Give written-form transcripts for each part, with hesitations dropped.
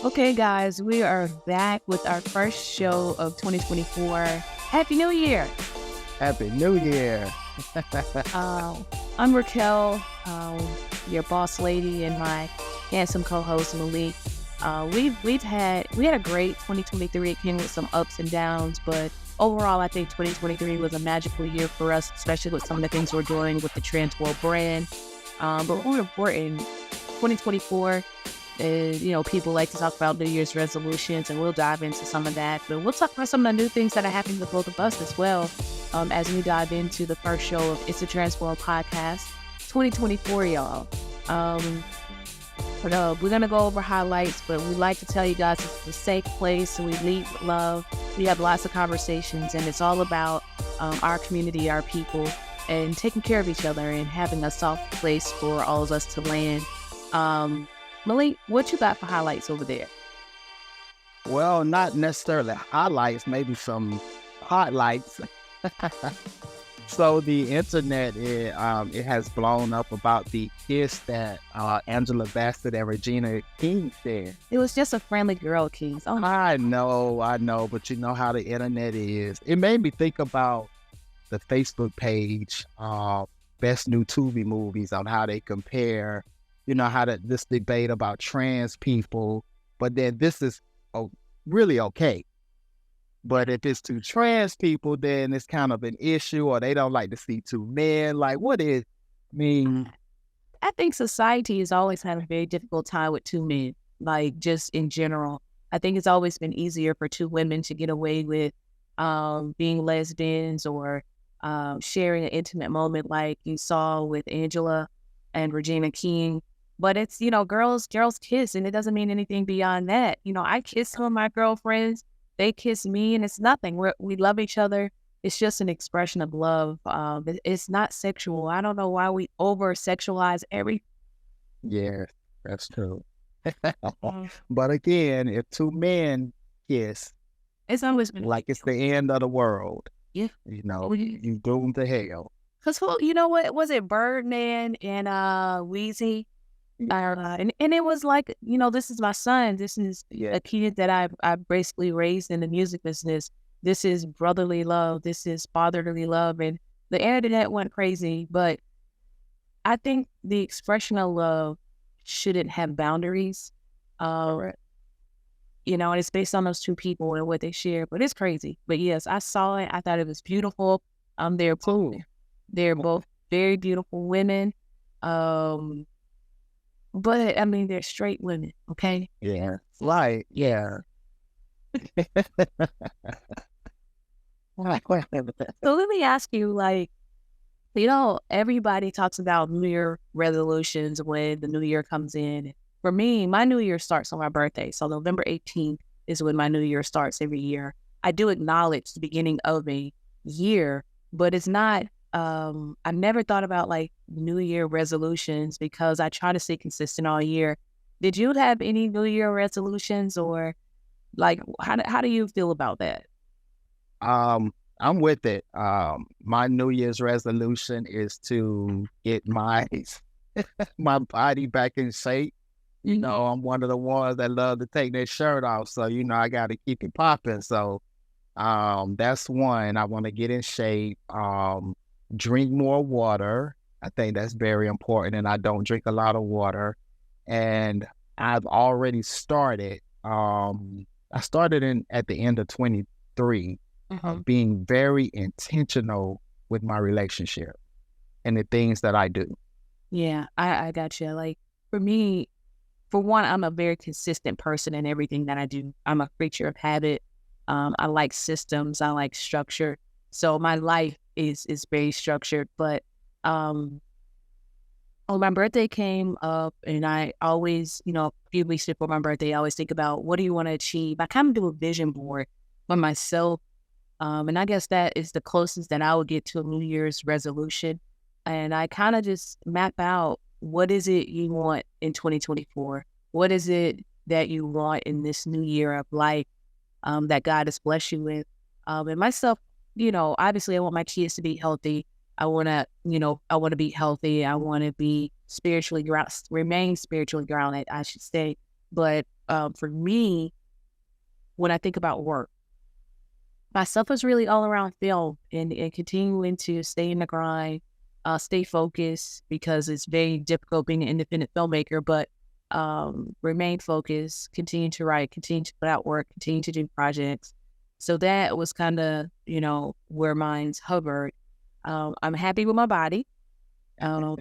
Okay, guys, we are back with our first show of 2024. Happy New Year! Happy New Year. I'm Raquel, your boss lady, and my handsome co-host Malik. We had a great 2023. It came with some ups and downs, but overall, I think 2023 was a magical year for us, especially with some of the things we're doing with the TRANSworld Brand. But more important, 2024 is, people like to talk about New Year's resolutions, and we'll dive into some of that. But we'll talk about some of the new things that are happening with both of us as well, as we dive into the first show of It's a TRANSworld podcast 2024, y'all. We're going to go over highlights, but we like to tell you guys it's a safe place, so we lead with love. We have lots of conversations, and it's all about our community, our people, and taking care of each other and having a soft place for all of us to land. Malik, what you got for highlights over there? Well, not necessarily highlights, maybe some highlights. So the internet, it has blown up about the kiss that Angela Bassett and Regina King shared. It was just a friendly girl kiss. Oh, I know, but you know how the internet is. It made me think about the Facebook page, Best New Tubi Movies, on how they compare, this debate about trans people, but then this is really okay. But if it's two trans people, then it's kind of an issue, or they don't like to see two men. Like, what is, I think society has always had a very difficult time with two men, like just in general. I think it's always been easier for two women to get away with being lesbians or sharing an intimate moment like you saw with Angela and Regina King. But it's, girls kiss, and it doesn't mean anything beyond that. I kiss some of my girlfriends. They kiss me, and it's nothing. We love each other. It's just an expression of love. It's not sexual. I don't know why we over-sexualize everything. Yeah, that's true. But again, if two men kiss, It's always been like it's the end of the world. Yeah. You doomed to hell. Because you know what? Was it Birdman and Weezy? And it was like, this is my son. This is a kid that I've basically raised in the music business. This is brotherly love. This is fatherly love. And the internet went crazy. But I think the expression of love shouldn't have boundaries. And it's based on those two people and what they share. But it's crazy. But yes, I saw it. I thought it was beautiful. They're both very beautiful women. But I mean, they're straight women, okay? Yeah. Right. Yeah. So let me ask you, everybody talks about New Year resolutions when the new year comes in. For me, my new year starts on my birthday. So November 18th is when my new year starts every year. I do acknowledge the beginning of a year, but it's not, I never thought about New Year resolutions because I try to stay consistent all year. Did you have any New Year resolutions, or how do you feel about that? I'm with it. My New Year's resolution is to get my body back in shape. I'm one of the ones that love to take their shirt off, so I got to keep it popping. So that's one. I want to get in shape. Drink more water. I think that's very important, and I don't drink a lot of water. And I've already started. I started at the end of 23, being very intentional with my relationship and the things that I do. Yeah, I got you. For me, for one, I'm a very consistent person in everything that I do. I'm a creature of habit. I like systems. I like structure. So my life is very structured. But when my birthday came up, and I always, a few weeks before my birthday, I always think about, what do you want to achieve? I kind of do a vision board for myself. And I guess that is the closest that I would get to a New Year's resolution. And I kind of just map out, what is it you want in 2024? What is it that you want in this new year of life that God has blessed you with? And myself, obviously I want my kids to be healthy. I want to be healthy. I want to be remain spiritually grounded, I should say. But for me, when I think about work, my stuff is really all around film and continuing to stay in the grind, stay focused because it's very difficult being an independent filmmaker, but remain focused, continue to write, continue to put out work, continue to do projects. So that was kind of, where mine's hovered. I'm happy with my body. Um,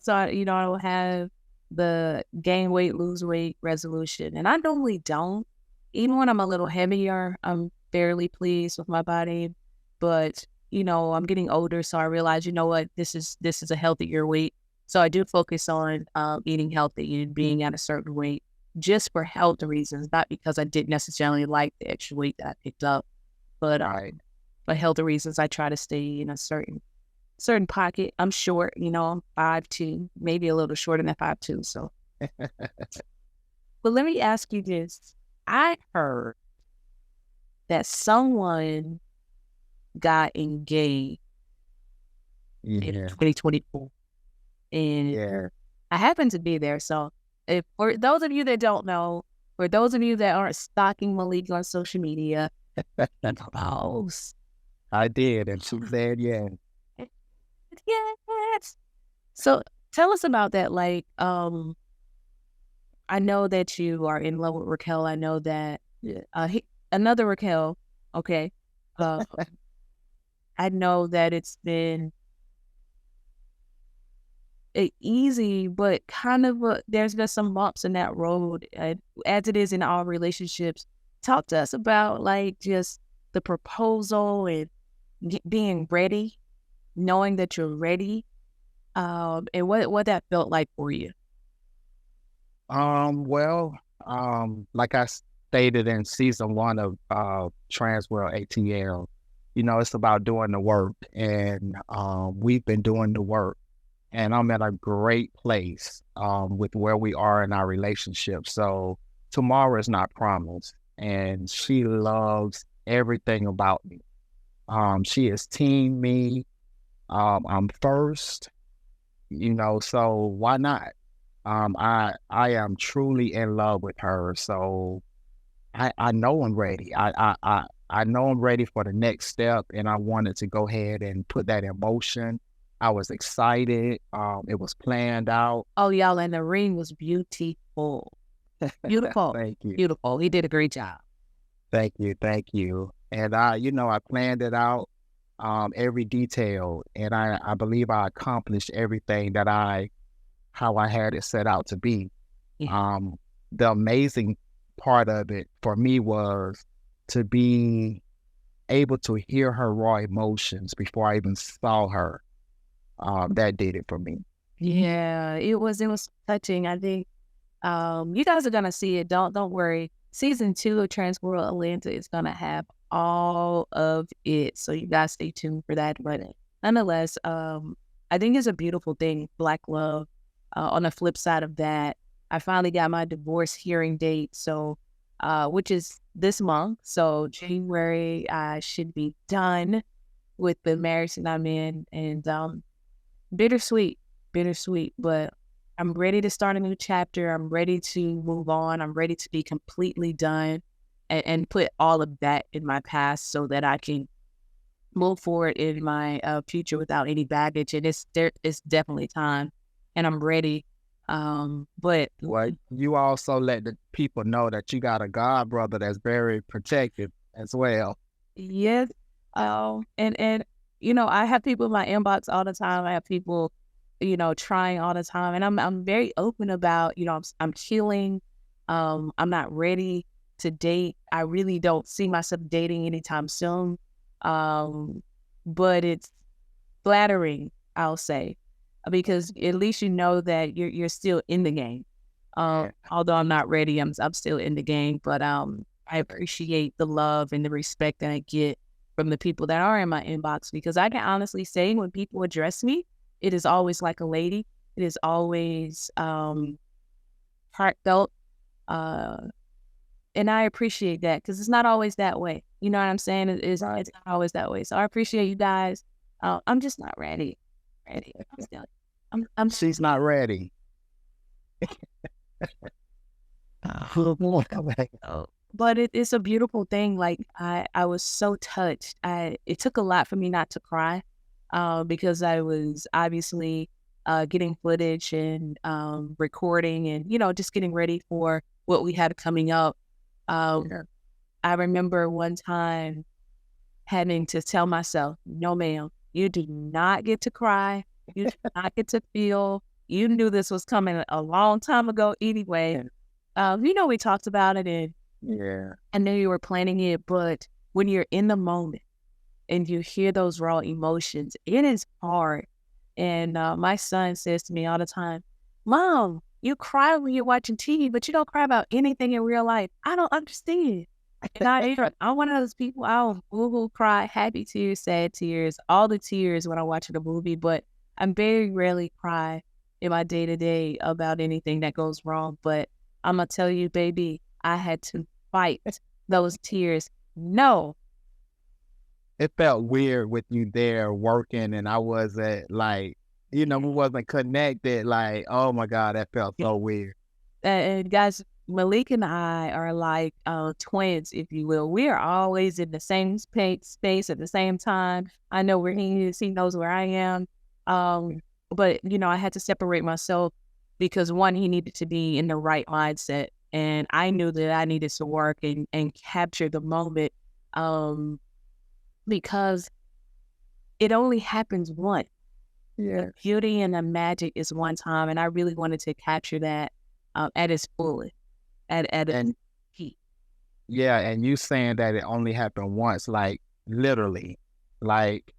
so I will have the gain weight, lose weight resolution. And I normally don't. Even when I'm a little heavier, I'm fairly pleased with my body. But, I'm getting older, so I realize, what, this is a healthier weight. So I do focus on eating healthy and being at a certain weight just for health reasons, not because I didn't necessarily like the extra weight that I picked up, but for health reasons, I try to stay in a certain pocket. I'm short, I'm 5'2", maybe a little shorter than 5'2", so. But let me ask you this. I heard that someone got engaged in 2024. And I happen to be there. So for those of you that don't know, for those of you that aren't stalking Malik on social media, I did, and she said, yes. So tell us about that. Like, I know that you are in love with Raquel. I know that another Raquel. Okay. I know that it's been easy, but kind of there's been some bumps in that road, as it is in all relationships. Talk to us about like just the proposal and being ready, knowing that you're ready, and what that felt like for you. Well, like I stated in season 1 of TRANSworld ATL, it's about doing the work, and we've been doing the work, and I'm at a great place with where we are in our relationship. So tomorrow is not promised, and she loves everything about me. She is team me. I'm first, so why not? I am truly in love with her, so I know I'm ready. I know I'm ready for the next step, and I wanted to go ahead and put that in motion. I was excited. It was planned out. Oh, y'all, and the ring was beautiful. Beautiful. Thank you. Beautiful. He did a great job. Thank you. And I planned it out, every detail, and I believe I accomplished everything that how I had it set out to be. Yeah. The amazing part of it for me was to be able to hear her raw emotions before I even saw her. That did it for me. Yeah, it was touching. I think you guys are gonna see it. Don't worry. Season 2 of TRANSworld Atlanta is gonna have all of it, so you guys stay tuned for that. But nonetheless, I think it's a beautiful thing, Black love. On the flip side of that, I finally got my divorce hearing date, so which is this month. So January, I should be done with the marriage that I'm in, and bittersweet, but I'm ready to start a new chapter. I'm ready to move on. I'm ready to be completely done and put all of that in my past so that I can move forward in my future without any baggage. And it's definitely time, and I'm ready. But well, you also let the people know that you got a god brother that's very protective as well. Yes. And I have people in my inbox all the time. I have people, trying all the time, and I'm very open about, I'm healing. I'm not ready to date. I really don't see myself dating anytime soon. But it's flattering, I'll say, because at least you know that you're still in the game. Although I'm not ready, I'm still in the game. But I appreciate the love and the respect that I get from the people that are in my inbox, because I can honestly say when people address me, it is always like a lady. It is always heartfelt. And I appreciate that, because it's not always that way. You know what I'm saying? It's not always that way. So I appreciate you guys. I'm just not ready. I'm She's not ready. Oh, but it's a beautiful thing. Like I was so touched. It took a lot for me not to cry, because I was obviously getting footage and recording and just getting ready for what we had coming up. Yeah. I remember one time having to tell myself, "No, ma'am, you do not get to cry. You do not get to feel. You knew this was coming a long time ago anyway." We talked about it, and Yeah. I knew you were planning it, but when you're in the moment and you hear those raw emotions, it is hard. And my son says to me all the time, "Mom, you cry when you're watching TV, but you don't cry about anything in real life. I don't understand." And I'm one of those people, I'll boo-hoo cry, happy tears, sad tears, all the tears when I'm watching a movie, but I very rarely cry in my day-to-day about anything that goes wrong. But I'm going to tell you, baby, I had to fight those tears. No. It felt weird with you there working and I wasn't like, we wasn't connected. Like, oh my God, that felt so weird. And guys, Malik and I are like twins, if you will. We are always in the same space at the same time. I know where he is. He knows where I am. But, I had to separate myself because, one, he needed to be in the right mindset. And I knew that I needed to work and capture the moment because it only happens once. Yeah. The beauty and the magic is one time. And I really wanted to capture that at its fullest. And Peak. yeah, and you saying that it only happened once, like literally. Like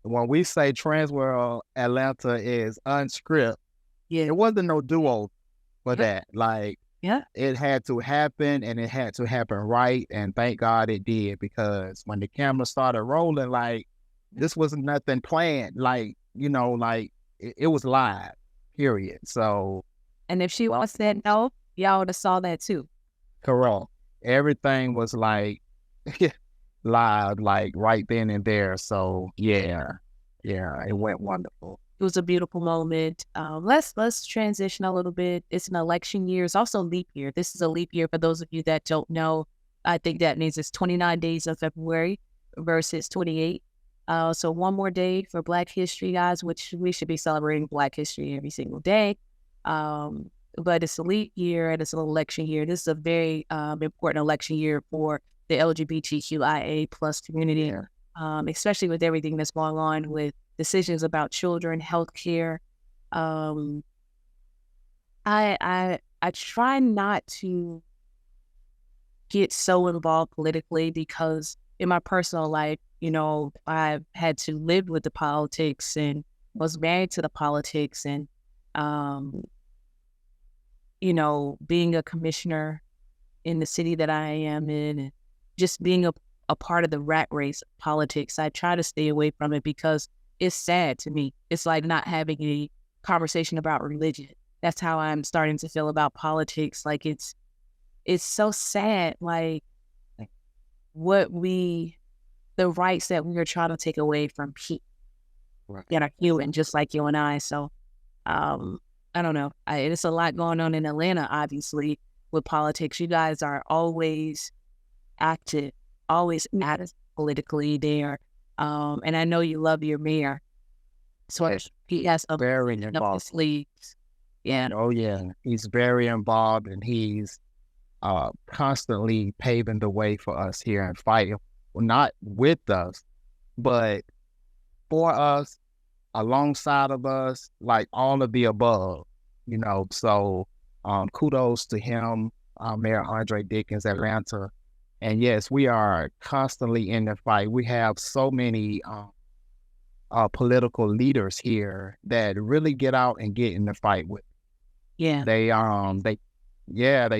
when we say TRANSworld Atlanta is unscripted, Yeah. it wasn't no duo for Yep. that. Like Yeah. it had to happen and it had to happen right. And thank God it did, because when the camera started rolling, like this was nothing planned. Like, like it was live, period. So And if she was said no, y'all would have saw that too. correct. Everything was like live, like right then and there. So yeah, it went wonderful. It was a beautiful moment. Let's transition a little bit. It's an election year. It's also leap year. This is a leap year for those of you that don't know. I think that means it's 29 days of February versus 28. So one more day for Black History, guys, which we should be celebrating Black History every single day. But it's a leap year and it's an election year. This is a very important election year for the LGBTQIA plus community, especially with everything that's going on with decisions about children, healthcare. I try not to get so involved politically because in my personal life, I've had to live with the politics and was married to the politics and, being a commissioner in the city that I am in and just being a part of the rat race of politics. I try to stay away from it because it's sad to me. It's like not having a conversation about religion. That's how I'm starting to feel about politics. Like it's so sad, like the rights that we are trying to take away from people that are human, just like you and I. So, I don't know. It's a lot going on in Atlanta, obviously, with politics. You guys are always active, always active politically there. And I know you love your mayor. So he has a Very up his involved. sleeves. Yeah. Oh yeah, he's very involved and he's constantly paving the way for us here and fighting, well, not with us, but for us, alongside of us, like all of the above, So kudos to him, Mayor Andre Dickens, Atlanta. And yes, we are constantly in the fight. We have so many political leaders here that really get out and get in the fight with. Yeah. They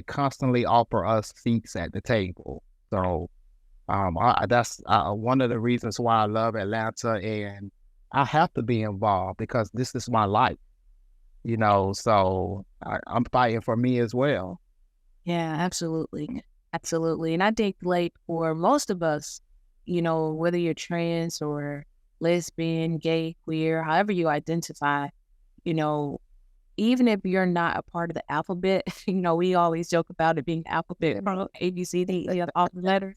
constantly offer us seats at the table. So that's one of the reasons why I love Atlanta, and I have to be involved because this is my life, so I'm fighting for me as well. Yeah, absolutely. Absolutely. And I think like for most of us, whether you're trans or lesbian, gay, queer, however you identify, even if you're not a part of the alphabet, we always joke about it being alphabet, A, B, C, D, E, all the letters.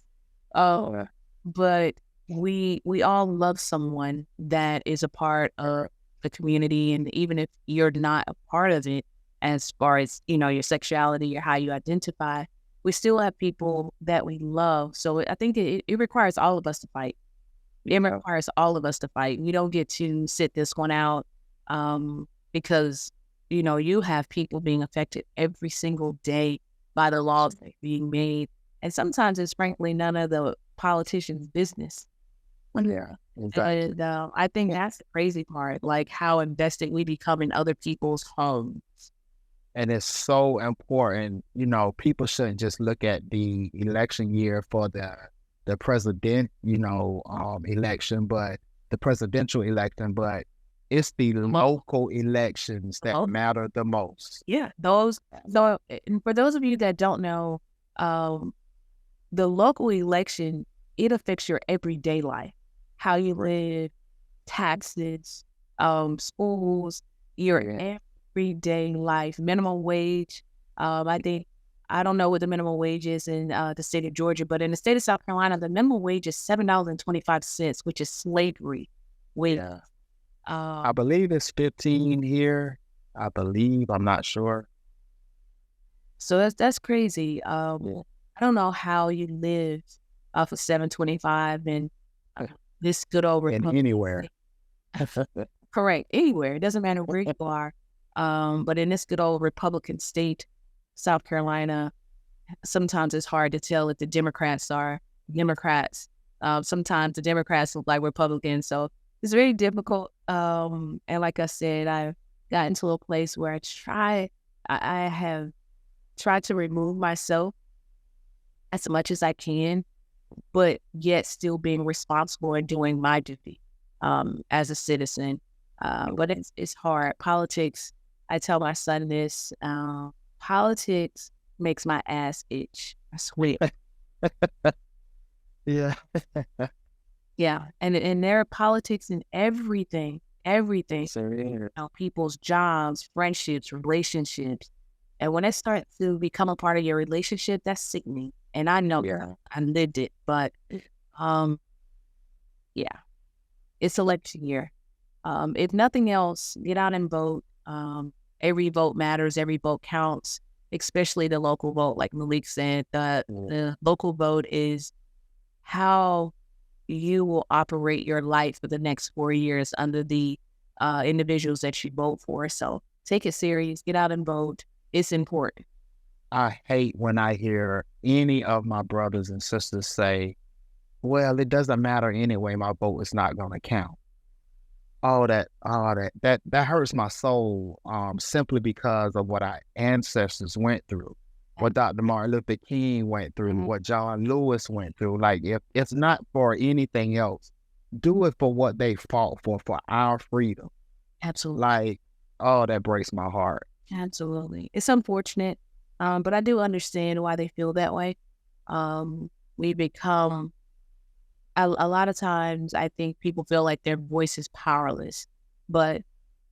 Yeah. But we all love someone that is a part of the community, and even if you're not a part of it, as far as your sexuality or how you identify, we still have people that we love. So I think it requires all of us to fight. It requires all of us to fight. We don't get to sit this one out, because you have people being affected every single day by the laws that are being made, and sometimes it's frankly none of the politicians' business. Yeah, exactly. And I think that's the crazy part, like how invested we become in other people's homes. And it's so important. People shouldn't just look at the election year for the president, election, but the presidential election, but it's the local elections that matter the most. Yeah, and for those of you that don't know, the local election, it affects your everyday life, how you live, taxes, schools, your everyday life, minimum wage. I don't know what the minimum wage is in the state of Georgia, but in the state of South Carolina, the minimum wage is $7.25, which is slavery wage. Yeah. I believe it's 15 here. I believe, I'm not sure. So that's crazy. I don't know how you live off of $7.25 and this good old Republic. Anywhere. Correct. Anywhere. It doesn't matter where you are. But in this good old Republican state, South Carolina, sometimes it's hard to tell if the Democrats are Democrats. Sometimes the Democrats look like Republicans. So it's very difficult. And like I said, I've gotten to a place where I have tried to remove myself as much as I can, but yet still being responsible and doing my duty as a citizen. But it's hard. Politics, I tell my son this, politics makes my ass itch. I swear. Yeah. Yeah. And there are politics in everything. People's jobs, friendships, relationships. And when it starts to become a part of your relationship, that's sickening. And I know I lived it, but it's election year. If nothing else, get out and vote. Every vote matters. Every vote counts, especially the local vote. Like Malik said, the local vote is how you will operate your life for the next 4 years under the individuals that you vote for. So take it serious. Get out and vote. It's important. I hate when I hear any of my brothers and sisters say, well, it doesn't matter anyway, my vote is not going to count. All that hurts my soul, simply because of what our ancestors went through, what Dr. Martin Luther King went through, what John Lewis went through. Like, if it's not for anything else, do it for what they fought for our freedom. Absolutely. Like, that breaks my heart. Absolutely. It's unfortunate, but I do understand why they feel that way. We become, a lot of times, I think people feel like their voice is powerless, but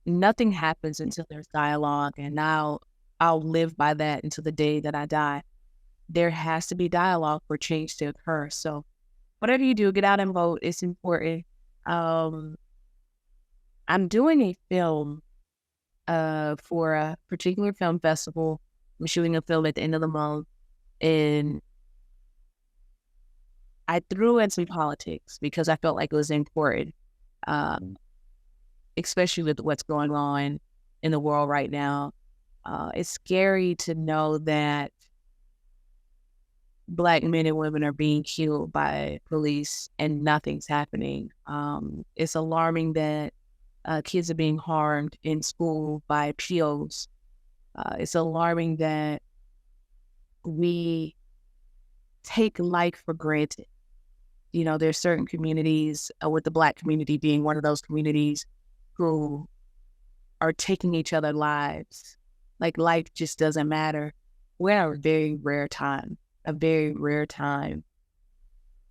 nothing happens until there's dialogue. And now I'll live by that until the day that I die. There has to be dialogue for change to occur. So whatever you do, get out and vote. It's important. I'm doing a film for a particular film festival. I'm shooting a film at the end of the month, and I threw in some politics because I felt like it was important, especially with what's going on in the world right now. It's scary to know that Black men and women are being killed by police and nothing's happening. It's alarming that kids are being harmed in school by POs. It's alarming that we take life for granted. There's certain communities, with the Black community being one of those communities, who are taking each other's lives. Like, life just doesn't matter. We're in a very rare time.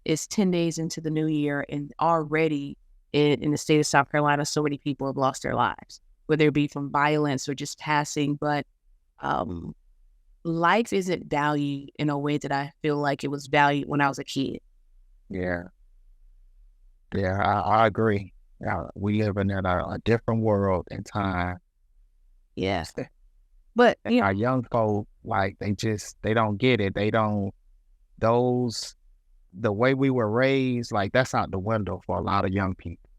It's 10 days into the new year, and already in the state of South Carolina, so many people have lost their lives. whether it be from violence or just passing. But life isn't valued in a way that I feel like it was valued when I was a kid. Yeah. Yeah, I agree. We live in a different world and time. Yeah. But And our young folk, like, they don't get it. The way we were raised, like, that's out the window for a lot of young people,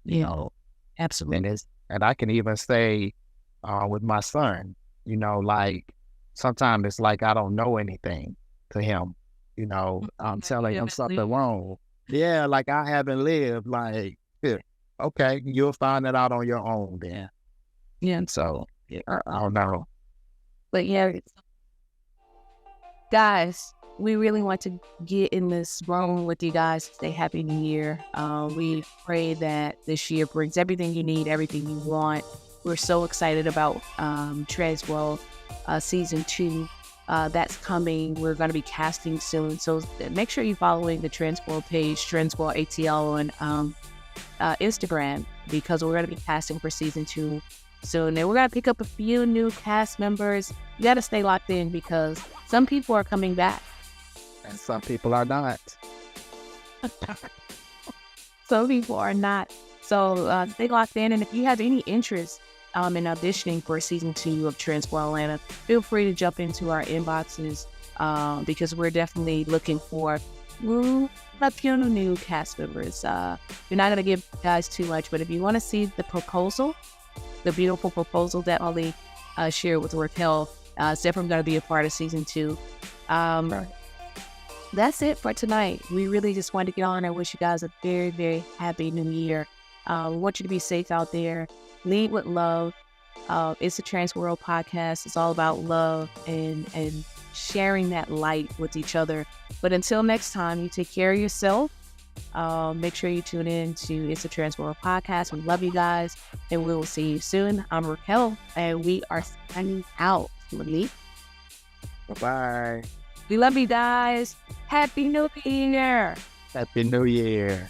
you know. absolutely. And I can even say, with my son, like, sometimes it's like I don't know anything to him, I'm telling him something wrong. Yeah, like I haven't lived, like, here, okay, you'll find it out on your own then. Yeah. So, I don't know. But yeah, guys, we really want to get in this room with you guys. Say Happy New Year. We pray that this year brings everything you need, everything you want. We're so excited about TRANSworld Season 2. That's coming. We're going to be casting soon. So make sure you're following the TRANSworld page, TRANSworld ATL on Instagram, because we're going to be casting for Season 2 soon. And we're going to pick up a few new cast members. You got to stay locked in because some people are coming back. And some people are not. Some people are not. So stay locked in. And if you have any interest in auditioning for Season 2 of TRANSworld Atlanta, feel free to jump into our inboxes because we're definitely looking for a few new cast members. You're not going to give guys too much, but if you want to see the proposal, the beautiful proposal that Malik shared with Raquel, it's definitely going to be a part of Season 2. That's it for tonight. We really just wanted to get on and wish you guys a very, very happy new year. We want you to be safe out there. Lead with love. It's a TRANSworld podcast. It's all about love and sharing that light with each other. But until next time, you take care of yourself. Make sure you tune in to It's a TRANSworld podcast. We love you guys, and we will see you soon. I'm Raquel, and we are signing out. Malik. Bye-bye. We love you guys. Happy New Year. Happy New Year.